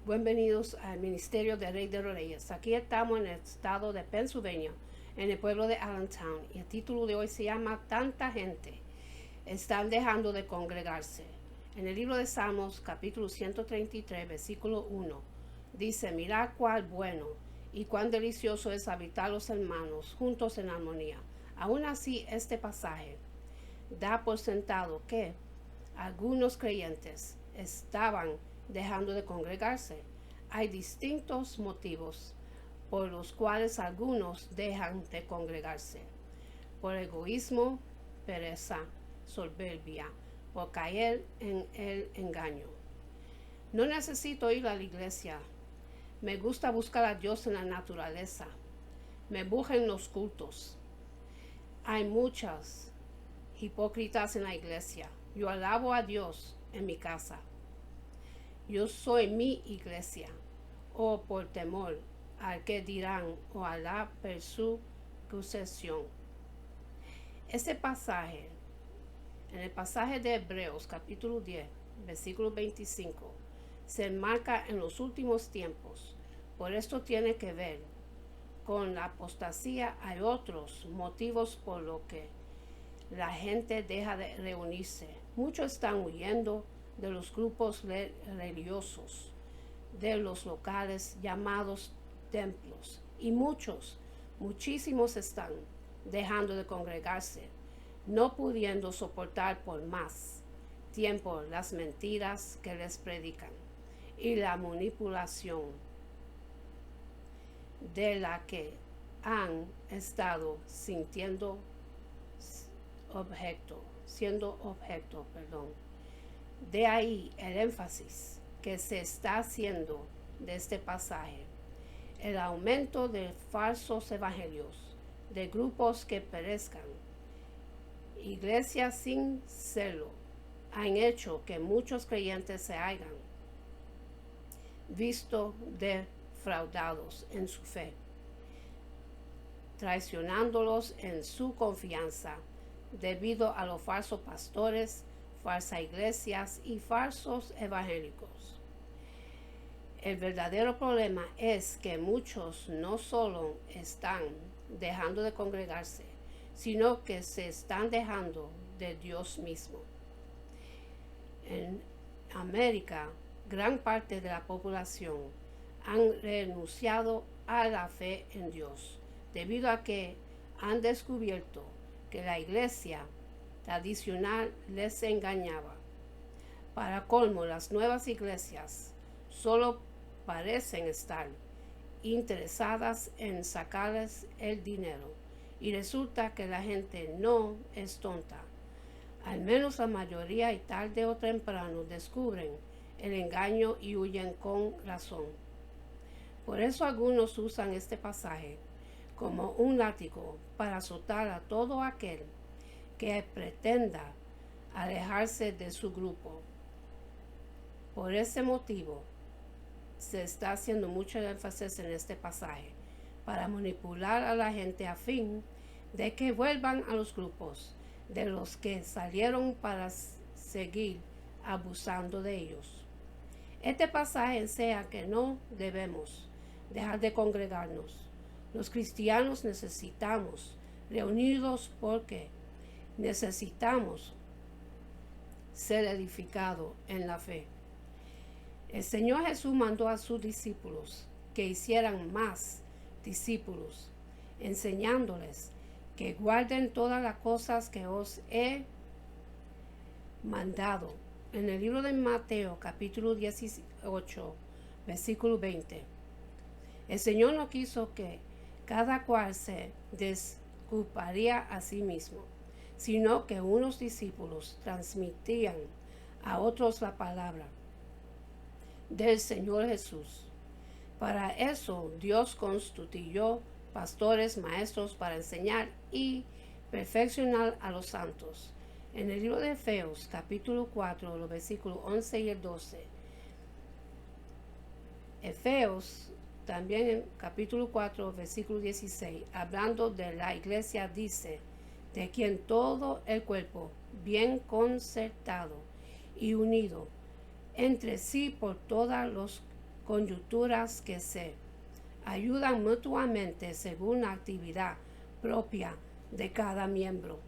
Bienvenidos al Ministerio de Rey de Reyes. Aquí estamos en el estado de Pennsylvania, en el pueblo de Allentown. Y el título de hoy se llama Tanta gente están dejando de congregarse. En el libro de Salmos, capítulo 133, versículo 1, dice: mirad cuál bueno y cuán delicioso es habitar los hermanos juntos en armonía. Aún así, este pasaje da por sentado que algunos creyentes estaban dejando de congregarse. Hay distintos motivos por los cuales algunos dejan de congregarse: por egoísmo, pereza, soberbia, por caer en el engaño. No necesito ir a la iglesia. Me gusta buscar a Dios en la naturaleza. Me aburren los cultos. Hay muchas hipócritas en la iglesia. Yo alabo a Dios en mi casa. Yo soy mi iglesia. O por temor al que dirán o a la persecución. Este pasaje, en el pasaje de Hebreos capítulo 10, versículo 25, se enmarca en los últimos tiempos. Por esto tiene que ver con la apostasía. Hay otros motivos por los que la gente deja de reunirse. Muchos están huyendo de los grupos religiosos, de los locales llamados templos, y muchísimos están dejando de congregarse, no pudiendo soportar por más tiempo las mentiras que les predican y la manipulación de la que han estado siendo objeto. De ahí el énfasis que se está haciendo de este pasaje: el aumento de falsos evangelios, de grupos que perezcan, iglesias sin celo, han hecho que muchos creyentes se hayan visto defraudados en su fe, traicionándolos en su confianza debido a los falsos pastores, falsas iglesias y falsos evangélicos. El verdadero problema es que muchos no solo están dejando de congregarse, sino que se están dejando de Dios mismo. En América, gran parte de la población han renunciado a la fe en Dios, debido a que han descubierto que la iglesia tradicional les engañaba. Para colmo, las nuevas iglesias solo parecen estar interesadas en sacarles el dinero, y resulta que la gente no es tonta. Al menos la mayoría, y tarde o temprano descubren el engaño y huyen con razón. Por eso algunos usan este pasaje como un látigo para azotar a todo aquel que pretenda alejarse de su grupo. Por ese motivo se está haciendo mucho énfasis en este pasaje para manipular a la gente a fin de que vuelvan a los grupos de los que salieron para seguir abusando de ellos. Este pasaje enseña que no debemos dejar de congregarnos. Los cristianos necesitamos reunirnos porque necesitamos ser edificados en la fe. El Señor Jesús mandó a sus discípulos que hicieran más discípulos, enseñándoles que guarden todas las cosas que os he mandado. En el libro de Mateo, capítulo 18, versículo 20. El Señor no quiso que cada cual se desculparía a sí mismo, sino que unos discípulos transmitían a otros la palabra del Señor Jesús. Para eso Dios constituyó pastores, maestros para enseñar y perfeccionar a los santos. En el libro de Efesios, capítulo 4, los versículos 11 y el 12. Efesios, también en capítulo 4, versículo 16, hablando de la iglesia, dice: de quien todo el cuerpo, bien concertado y unido entre sí por todas las coyunturas que se ayudan mutuamente según la actividad propia de cada miembro.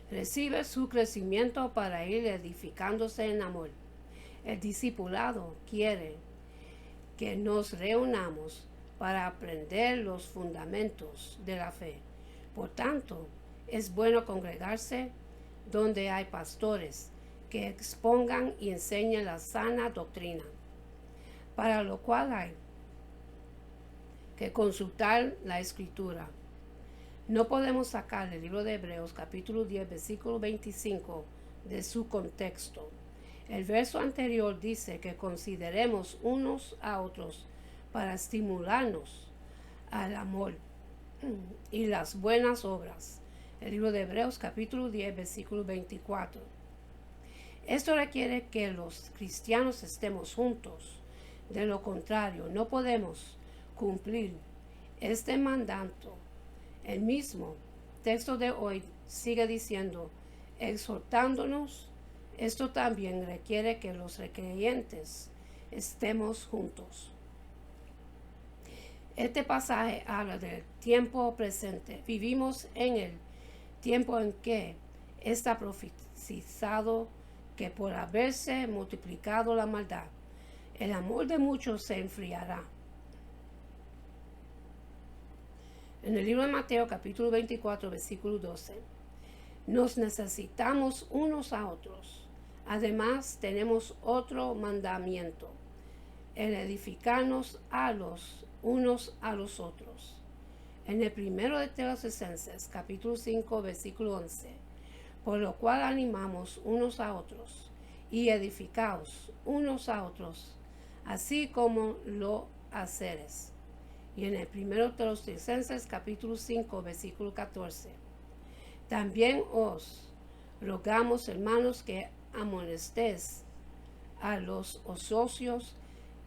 Recibe su crecimiento para ir edificándose en amor. El discipulado quiere que nos reunamos para aprender los fundamentos de la fe. Por tanto, es bueno congregarse donde hay pastores que expongan y enseñen la sana doctrina, para lo cual hay que consultar la Escritura. No podemos sacar el libro de Hebreos capítulo 10 versículo 25 de su contexto. El verso anterior dice que consideremos unos a otros para estimularnos al amor y las buenas obras. El libro de Hebreos capítulo 10 versículo 24. Esto requiere que los cristianos estemos juntos. De lo contrario, no podemos cumplir este mandato. El mismo texto de hoy sigue diciendo, exhortándonos. Esto también requiere que los creyentes estemos juntos. Este pasaje habla del tiempo presente. Vivimos en el tiempo en que está profetizado que por haberse multiplicado la maldad, el amor de muchos se enfriará. En el libro de Mateo capítulo 24 versículo 12, nos necesitamos unos a otros. Además tenemos otro mandamiento, el edificarnos a los unos a los otros. En el primero de Tesalonicenses capítulo 5 versículo 11, por lo cual animamos unos a otros y edificaos unos a otros, así como lo haceres. Y en el primero de Tesalonicenses capítulo 5 versículo 14, también os rogamos, hermanos, que amonestéis a los ociosos,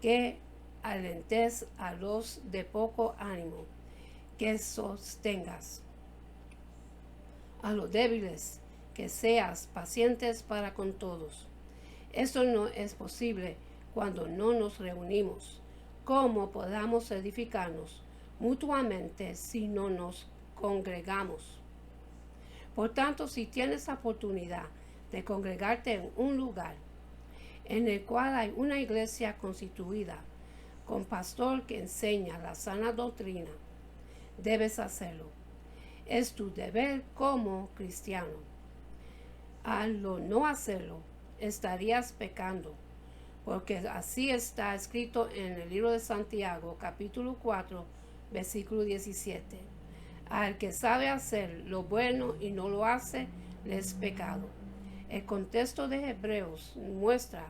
que alentéis a los de poco ánimo, que sostengas a los débiles, que seas pacientes para con todos. Esto no es posible cuando no nos reunimos. ¿Cómo podamos edificarnos mutuamente si no nos congregamos? Por tanto, si tienes la oportunidad de congregarte en un lugar en el cual hay una iglesia constituida con pastor que enseña la sana doctrina, debes hacerlo. Es tu deber como cristiano. Al no hacerlo, estarías pecando, porque así está escrito en el libro de Santiago, capítulo 4, versículo 17. Al que sabe hacer lo bueno y no lo hace, le es pecado. El contexto de Hebreos muestra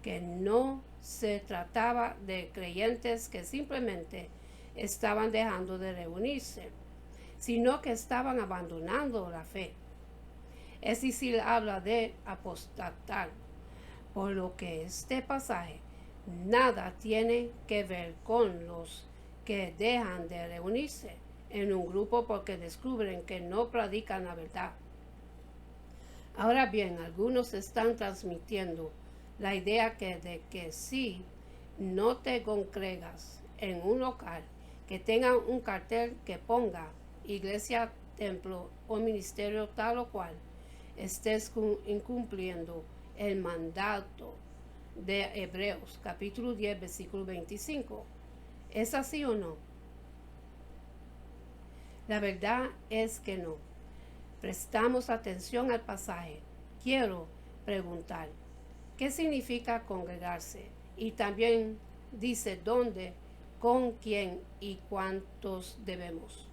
que no se trataba de creyentes que simplemente estaban dejando de reunirse, sino que estaban abandonando la fe. Es decir, habla de apostatar, por lo que este pasaje nada tiene que ver con los que dejan de reunirse en un grupo porque descubren que no predican la verdad. Ahora bien, algunos están transmitiendo la idea de que si no te congregas en un local que tenga un cartel que ponga iglesia, templo o ministerio tal o cual, estés incumpliendo el mandato de Hebreos capítulo 10 versículo 25. ¿Es así o no? La verdad es que no. Prestamos atención al pasaje. Quiero preguntar, ¿qué significa congregarse? Y también dice dónde, con quién y cuántos debemos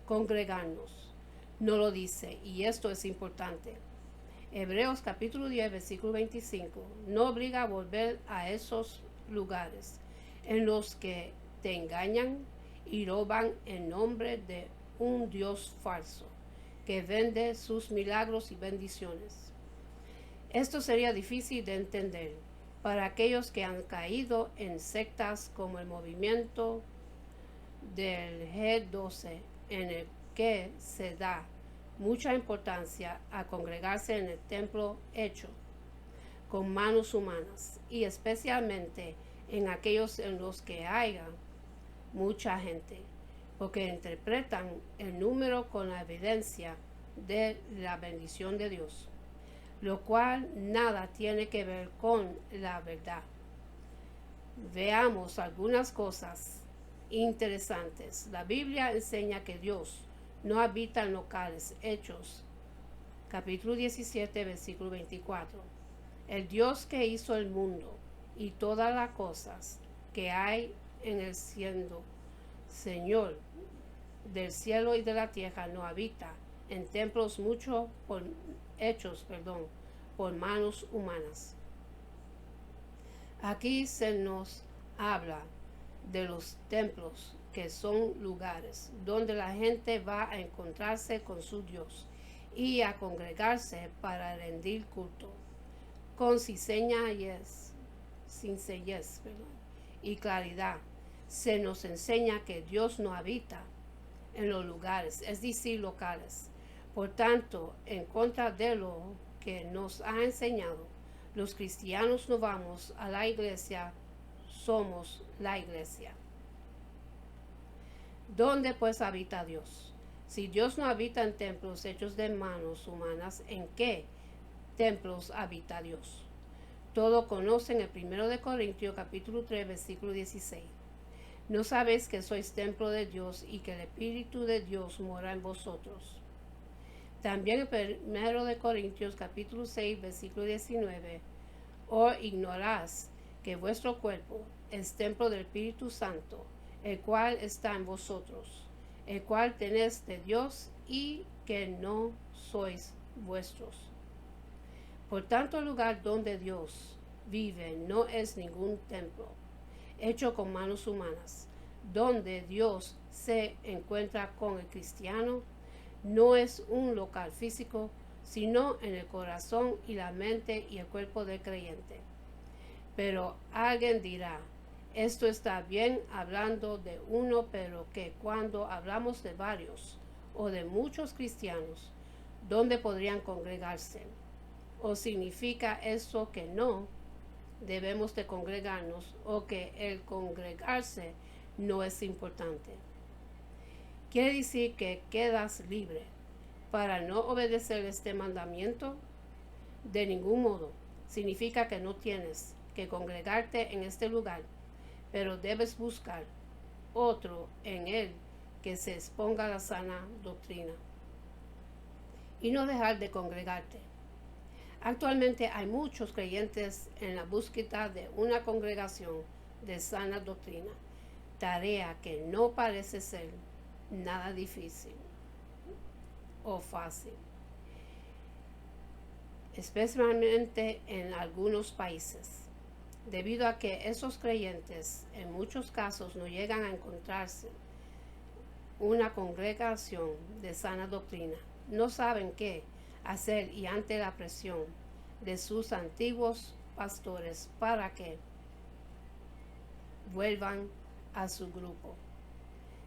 congregarnos. No lo dice, y esto es importante. Hebreos capítulo 10 versículo 25 no obliga a volver a esos lugares en los que te engañan y roban en nombre de un Dios falso que vende sus milagros y bendiciones. Esto sería difícil de entender para aquellos que han caído en sectas como el movimiento del G12, en el que se da mucha importancia a congregarse en el templo hecho con manos humanas, y especialmente en aquellos en los que haya mucha gente, porque interpretan el número con la evidencia de la bendición de Dios, lo cual nada tiene que ver con la verdad. Veamos algunas cosas interesantes. La Biblia enseña que Dios no habita en locales. Hechos, capítulo 17, versículo 24. El Dios que hizo el mundo y todas las cosas que hay en el cielo, Señor del cielo y de la tierra, no habita en templos hechos por manos humanas. Aquí se nos habla de los templos, que son lugares donde la gente va a encontrarse con su Dios y a congregarse para rendir culto con sencillez y claridad. Se nos enseña que Dios no habita en los lugares, es decir, locales. Por tanto, en contra de lo que nos ha enseñado, los cristianos no vamos a la iglesia, somos la iglesia. ¿Dónde pues habita Dios? Si Dios no habita en templos hechos de manos humanas, ¿en qué templos habita Dios? Todos conocen el 1 de Corintios capítulo 3 versículo 16. ¿No sabéis que sois templo de Dios y que el Espíritu de Dios mora en vosotros? También el 1 de Corintios capítulo 6 versículo 19. ¿O ignoráis que vuestro cuerpo es templo del Espíritu Santo, el cual está en vosotros, el cual tenéis de Dios y que no sois vuestros? Por tanto, el lugar donde Dios vive no es ningún templo hecho con manos humanas. Donde Dios se encuentra con el cristiano no es un local físico, sino en el corazón y la mente y el cuerpo del creyente. Pero alguien dirá, esto está bien hablando de uno, pero que cuando hablamos de varios o de muchos cristianos, ¿dónde podrían congregarse? ¿O significa eso que no debemos de congregarnos o que el congregarse no es importante? ¿Quiere decir que quedas libre para no obedecer este mandamiento? De ningún modo. Significa que no tienes que congregarte en este lugar, pero debes buscar otro en él que se exponga a la sana doctrina y no dejar de congregarte. Actualmente hay muchos creyentes en la búsqueda de una congregación de sana doctrina, tarea que no parece ser nada difícil o fácil, especialmente en algunos países, debido a que esos creyentes en muchos casos no llegan a encontrarse una congregación de sana doctrina. No saben qué hacer y ante la presión de sus antiguos pastores para que vuelvan a su grupo.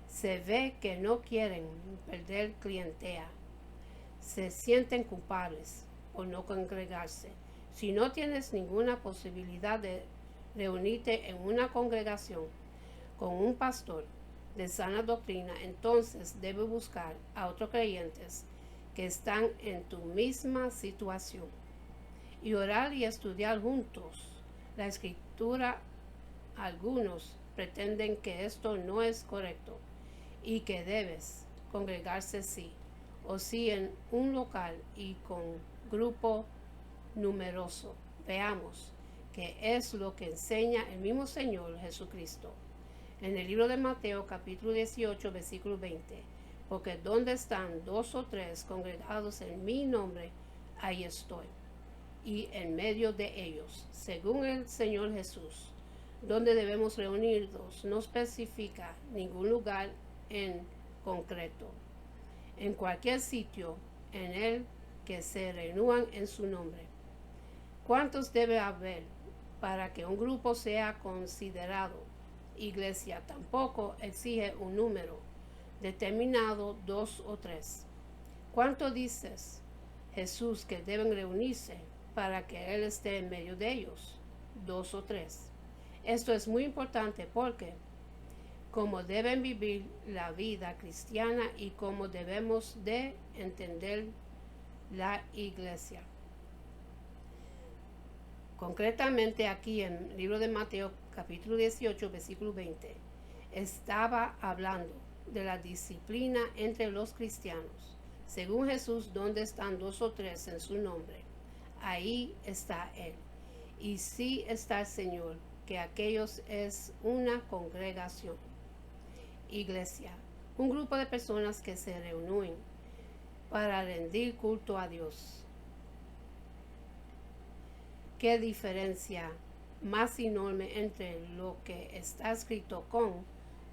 Se ve que no quieren perder clientela. Se sienten culpables por no congregarse. Si no tienes ninguna posibilidad de reunirte en una congregación con un pastor de sana doctrina, entonces debes buscar a otros creyentes que están en tu misma situación y orar y estudiar juntos la escritura. Algunos pretenden que esto no es correcto y que debes congregarse sí o sí en un local y con grupo numeroso. Veamos qué es lo que enseña el mismo Señor Jesucristo en el libro de Mateo capítulo 18 versículo 20. Porque donde están 2 o 3 congregados en mi nombre, ahí estoy, y en medio de ellos. Según el Señor Jesús, donde debemos reunirnos no especifica ningún lugar en concreto. En cualquier sitio en el que se reúnan en su nombre. ¿Cuántos debe haber para que un grupo sea considerado iglesia? Tampoco exige un número determinado, 2 o 3. ¿Cuánto dices Jesús que deben reunirse para que Él esté en medio de ellos, 2 o 3. Esto es muy importante porque cómo deben vivir la vida cristiana y cómo debemos de entender la iglesia. Concretamente aquí en el libro de Mateo capítulo 18 versículo 20 estaba hablando de la disciplina entre los cristianos. Según Jesús, donde están 2 o 3 en su nombre, ahí está Él. Y sí está el Señor, que aquellos es una congregación. Iglesia, un grupo de personas que se reúnen para rendir culto a Dios. ¿Qué diferencia más enorme entre lo que está escrito con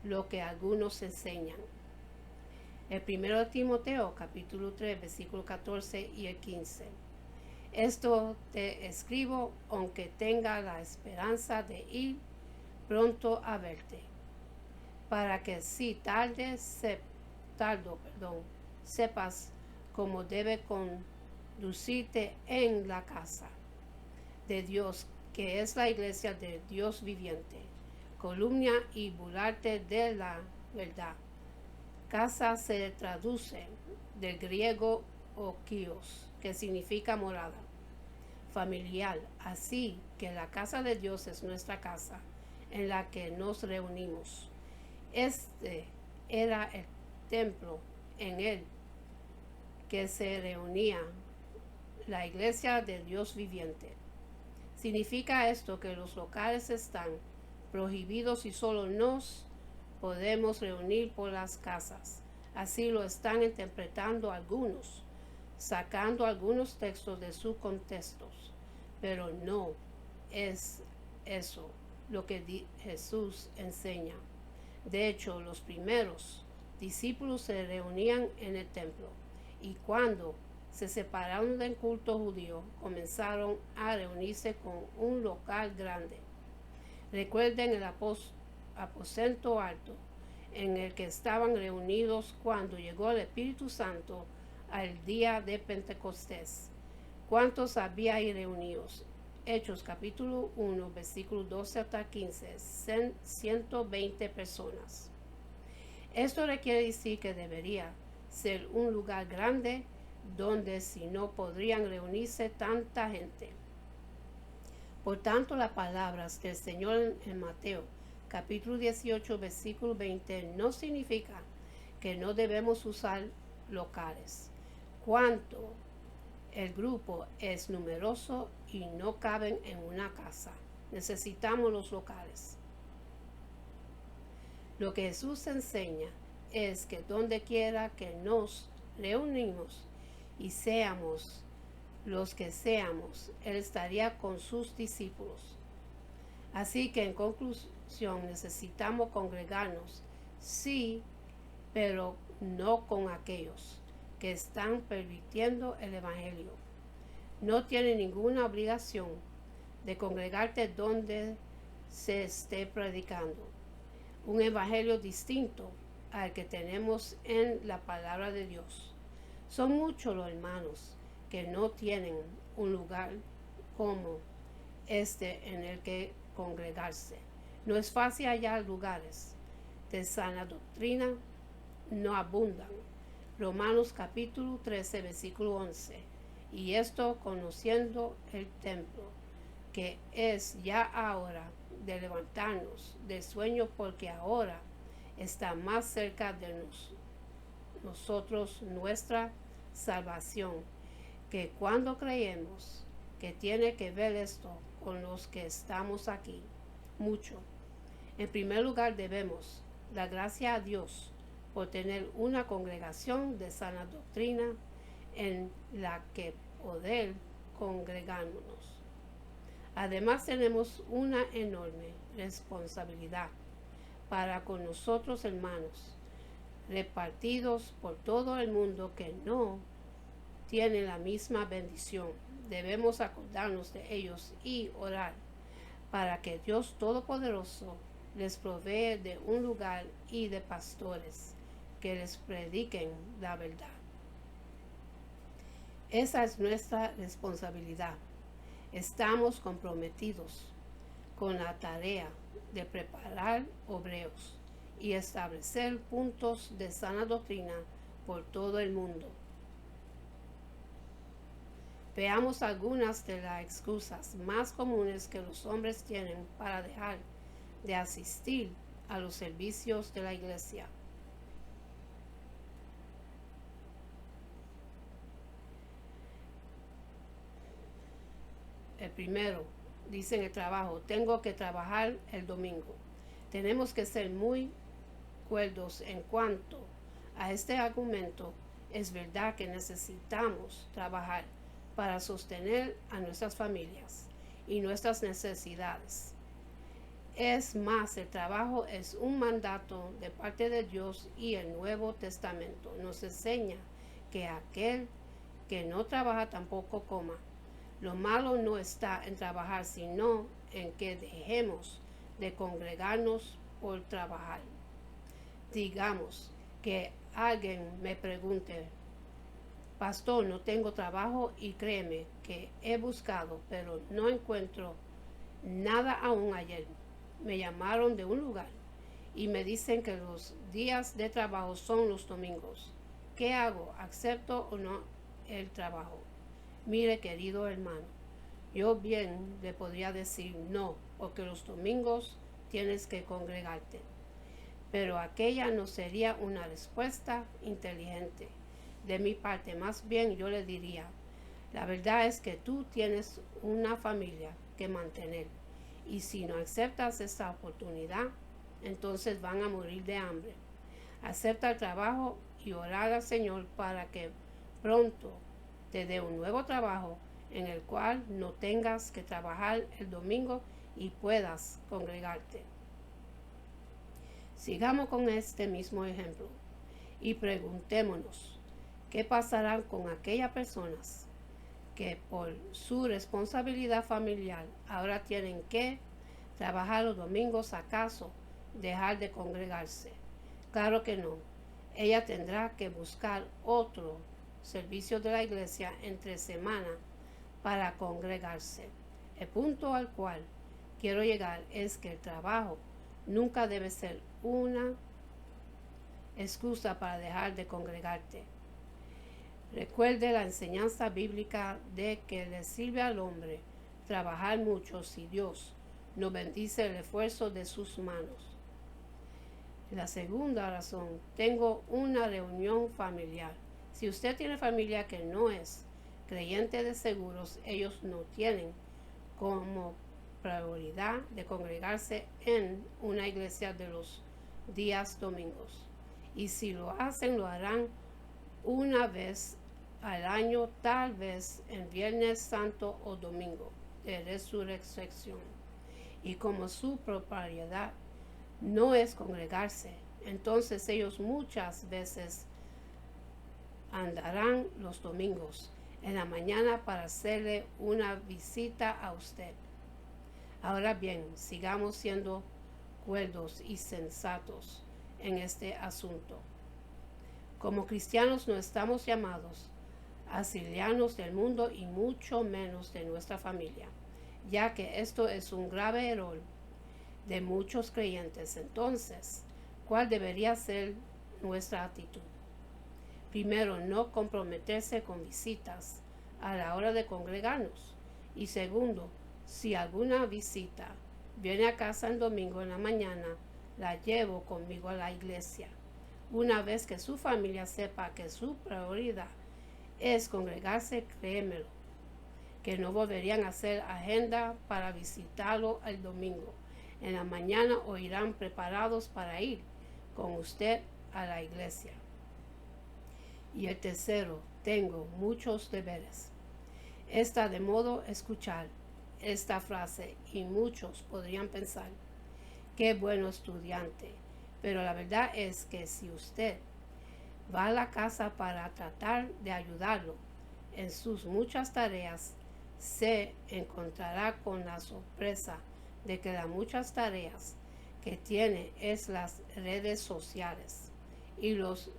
lo que algunos enseñan? El 1 Timoteo capítulo 3 versículo 14 y el 15. Esto te escribo aunque tenga la esperanza de ir pronto a verte, para que si sepas cómo debe conducirte en la casa de Dios, que es la iglesia de Dios viviente, columna y burlarte de la verdad. Casa se traduce del griego okios, que significa morada, familiar. Así que la casa de Dios es nuestra casa, en la que nos reunimos. Este era el templo en él que se reunía la iglesia de Dios viviente. Significa esto que los locales están prohibidos y solo nos podemos reunir por las casas. Así lo están interpretando algunos, sacando algunos textos de sus contextos. Pero no es eso lo que Jesús enseña. De hecho, los primeros discípulos se reunían en el templo y cuando se separaron del culto judío, comenzaron a reunirse con un local grande. Recuerden el aposento alto en el que estaban reunidos cuando llegó el Espíritu Santo al día de Pentecostés. ¿Cuántos había ahí reunidos? Hechos capítulo 1, versículo 12 hasta 15, 120 personas. Esto requiere decir que debería ser un lugar grande donde si no podrían reunirse tanta gente. Por tanto, las palabras del Señor en Mateo capítulo 18 versículo 20 no significa que no debemos usar locales. Cuanto el grupo es numeroso y no caben en una casa, necesitamos los locales. Lo que Jesús enseña es que donde quiera que nos reunimos y seamos los que seamos, Él estaría con sus discípulos. Así que en conclusión necesitamos congregarnos, sí, pero no con aquellos que están pervirtiendo el Evangelio. No tienes ninguna obligación de congregarte donde se esté predicando un evangelio distinto al que tenemos en la palabra de Dios. Son muchos los hermanos que no tienen un lugar como este en el que congregarse. No es fácil hallar lugares de sana doctrina, no abundan. Romanos capítulo 13, versículo 11. Y esto conociendo el templo, que es ya ahora de levantarnos del sueño, porque ahora está más cerca de nosotros nuestra salvación, que cuando creemos. Que tiene que ver esto con los que estamos aquí mucho. En primer lugar, debemos dar gracias a Dios por tener una congregación de sana doctrina en la que poder congregarnos. Además, tenemos una enorme responsabilidad para con nosotros, hermanos, repartidos por todo el mundo que no tienen la misma bendición. Debemos acordarnos de ellos y orar para que Dios Todopoderoso les provee de un lugar y de pastores que les prediquen la verdad. Esa es nuestra responsabilidad. Estamos comprometidos con la tarea de preparar obreros y establecer puntos de sana doctrina por todo el mundo. Veamos algunas de las excusas más comunes que los hombres tienen para dejar de asistir a los servicios de la iglesia. El primero, dice en el trabajo, tengo que trabajar el domingo. Tenemos que ser muy cuerdos en cuanto a este argumento. Es verdad que necesitamos trabajar para sostener a nuestras familias y nuestras necesidades. Es más, el trabajo es un mandato de parte de Dios y el Nuevo Testamento nos enseña que aquel que no trabaja tampoco coma. Lo malo no está en trabajar, sino en que dejemos de congregarnos por trabajar. Digamos que alguien me pregunte, pastor, no tengo trabajo y créeme que he buscado, pero no encuentro nada aún ayer. Me llamaron de un lugar y me dicen que los días de trabajo son los domingos. ¿Qué hago? ¿Acepto o no el trabajo? Mire, querido hermano, yo bien le podría decir no, porque los domingos tienes que congregarte. Pero aquella no sería una respuesta inteligente. De mi parte, más bien yo le diría, la verdad es que tú tienes una familia que mantener. Y si no aceptas esta oportunidad, entonces van a morir de hambre. Acepta el trabajo y orar al Señor para que pronto te dé un nuevo trabajo en el cual no tengas que trabajar el domingo y puedas congregarte. Sigamos con este mismo ejemplo y preguntémonos, ¿qué pasará con aquellas personas que por su responsabilidad familiar ahora tienen que trabajar los domingos? ¿Acaso dejar de congregarse? Claro que no. Ella tendrá que buscar otro servicio de la iglesia entre semana para congregarse. El punto al cual quiero llegar es que el trabajo nunca debe ser una excusa para dejar de congregarte. Recuerde la enseñanza bíblica de que le sirve al hombre trabajar mucho si Dios no bendice el esfuerzo de sus manos. La segunda razón, tengo una reunión familiar. Si usted tiene familia que no es creyente, de seguros, ellos no tienen como prioridad de congregarse en una iglesia de los días domingos. Y si lo hacen, lo harán una vez al año, tal vez en Viernes Santo o Domingo de Resurrección. Y como su propiedad no es congregarse, entonces ellos muchas veces andarán los domingos en la mañana para hacerle una visita a usted. Ahora bien, sigamos siendo cuerdos y sensatos en este asunto. Como cristianos no estamos llamados a exiliarnos del mundo y mucho menos de nuestra familia, ya que esto es un grave error de muchos creyentes. Entonces, ¿cuál debería ser nuestra actitud? Primero, no comprometerse con visitas a la hora de congregarnos. Y segundo, si alguna visita viene a casa el domingo en la mañana, la llevo conmigo a la iglesia. Una vez que su familia sepa que su prioridad es congregarse, créemelo, que no volverían a hacer agenda para visitarlo el domingo en la mañana o irán preparados para ir con usted a la iglesia. Y el tercero, tengo muchos deberes. Está de modo escuchar esta frase y muchos podrían pensar, qué bueno estudiante. Pero la verdad es que si usted va a la casa para tratar de ayudarlo en sus muchas tareas, se encontrará con la sorpresa de que las muchas tareas que tiene es las redes sociales y los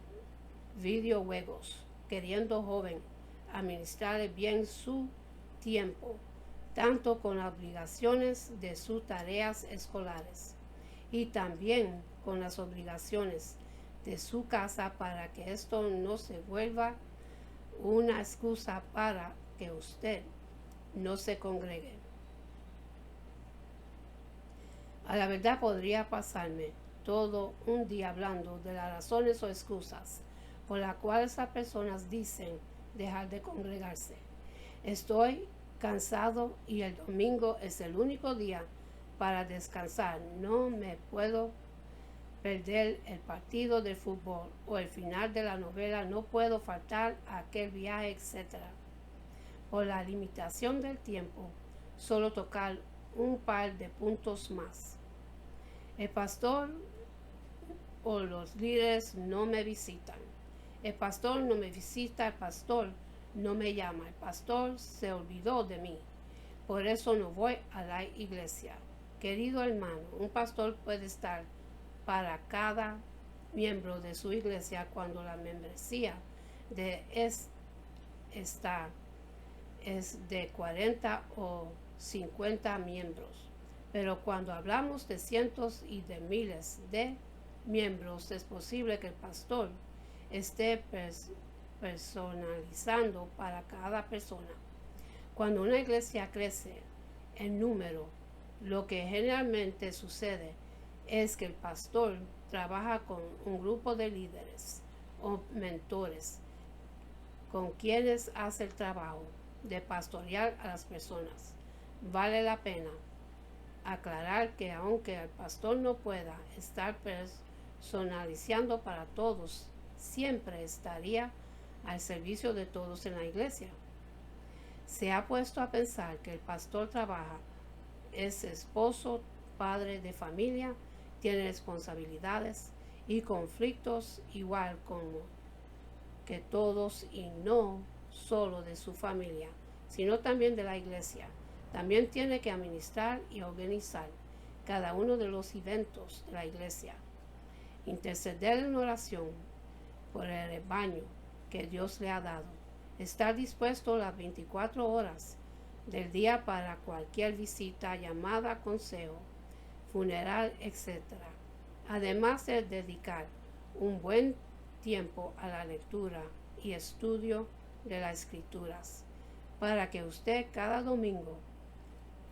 videojuegos, queriendo joven administrar bien su tiempo. tanto con las obligaciones de sus tareas escolares y también con las obligaciones de su casa, para que esto no se vuelva una excusa para que usted no se congregue. A la verdad, podría pasarme todo un día hablando de las razones o excusas por las cuales esas personas dicen dejar de congregarse. Estoy cansado y el domingo es el único día para descansar. No me puedo perder el partido de fútbol o el final de la novela. No puedo faltar a aquel viaje, etc. Por la limitación del tiempo, solo tocar un par de puntos más. El pastor o los líderes no me visitan. El pastor no me visita, el pastor no me llama, el pastor se olvidó de mí. Por eso no voy a la iglesia. Querido hermano, un pastor puede estar para cada miembro de su iglesia cuando la membresía es de 40 o 50 miembros. Pero cuando hablamos de cientos y de miles de miembros, es posible que el pastor esté personalizando para cada persona. Cuando una iglesia crece en número, lo que generalmente sucede es que el pastor trabaja con un grupo de líderes o mentores con quienes hace el trabajo de pastorear a las personas. Vale la pena aclarar que aunque el pastor no pueda estar personalizando para todos, siempre estaría al servicio de todos en la iglesia. Se ha puesto a pensar que el pastor trabaja, es esposo, padre de familia, tiene responsabilidades y conflictos igual como que todos, y no solo de su familia, sino también de la iglesia. También tiene que administrar y organizar cada uno de los eventos de la iglesia, interceder en oración por el rebaño que Dios le ha dado, estar dispuesto las 24 horas del día para cualquier visita, llamada, consejo, funeral, etc. Además de dedicar un buen tiempo a la lectura y estudio de las escrituras, para que usted cada domingo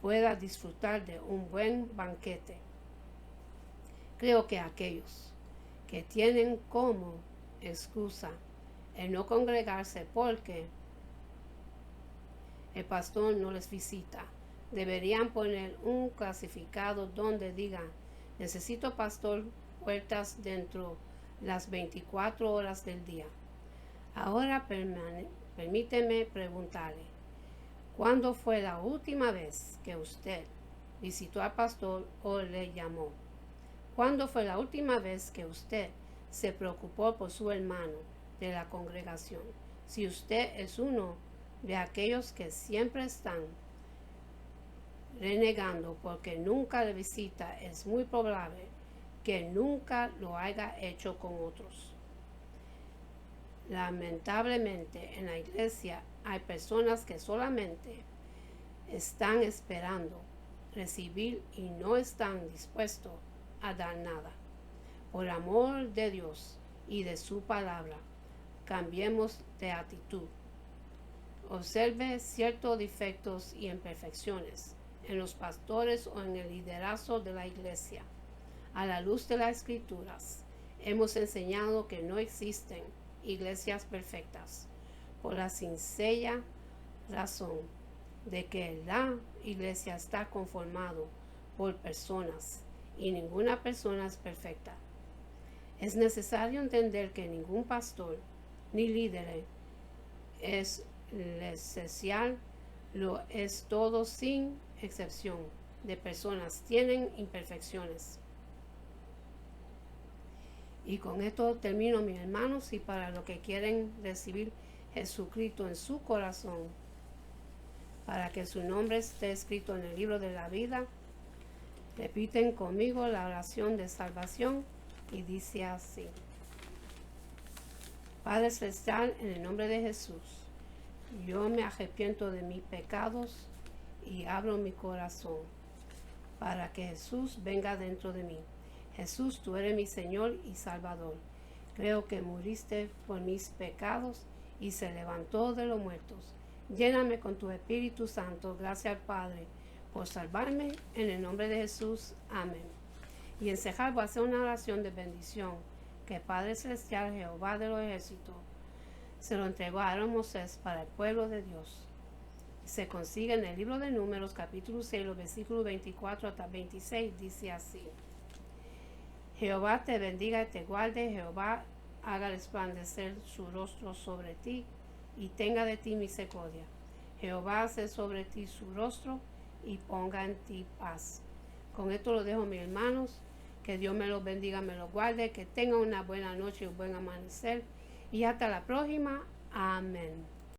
pueda disfrutar de un buen banquete. Creo que aquellos que tienen como excusa el no congregarse porque el pastor no les visita, deberían poner un clasificado donde diga: necesito pastor puertas dentro las 24 horas del día. Ahora permíteme preguntarle, ¿cuándo fue la última vez que usted visitó al pastor o le llamó? ¿Cuándo fue la última vez que usted se preocupó por su hermano de la congregación? Si usted es uno de aquellos que siempre están renegando porque nunca le visita, es muy probable que nunca lo haya hecho con otros. Lamentablemente, en la iglesia hay personas que solamente están esperando recibir y no están dispuestos a dar nada. Por amor de Dios y de su palabra, cambiemos de actitud. Observe ciertos defectos y imperfecciones en los pastores o en el liderazgo de la iglesia. A la luz de las escrituras, hemos enseñado que no existen iglesias perfectas, por la sencilla razón de que la iglesia está conformado por personas y ninguna persona es perfecta. Es necesario entender que ningún pastor ni líder es esencial, lo es todo sin excepción de personas, tienen imperfecciones. Y con esto termino, mis hermanos, y para los que quieren recibir Jesucristo en su corazón, para que su nombre esté escrito en el libro de la vida, repiten conmigo la oración de salvación y dice así: Padre Celestial, en el nombre de Jesús, yo me arrepiento de mis pecados y abro mi corazón para que Jesús venga dentro de mí. Jesús, tú eres mi Señor y Salvador. Creo que muriste por mis pecados y se levantó de los muertos. Lléname con tu Espíritu Santo. Gracias al Padre por salvarme. En el nombre de Jesús. Amén. Y en cejar voy a hacer una oración de bendición que Padre Celestial, Jehová de los ejércitos, se lo entregó a Aarón Moisés para el pueblo de Dios. Se consigue en el libro de Números, capítulo 6, los versículos 24 hasta 26. Dice así: Jehová te bendiga y te guarde. Jehová haga resplandecer su rostro sobre ti y tenga de ti misericordia. Jehová hace sobre ti su rostro y ponga en ti paz. Con esto lo dejo, mis hermanos. Que Dios me los bendiga, me los guarde. Que tengan una buena noche y un buen amanecer. Y hasta la próxima. Amén.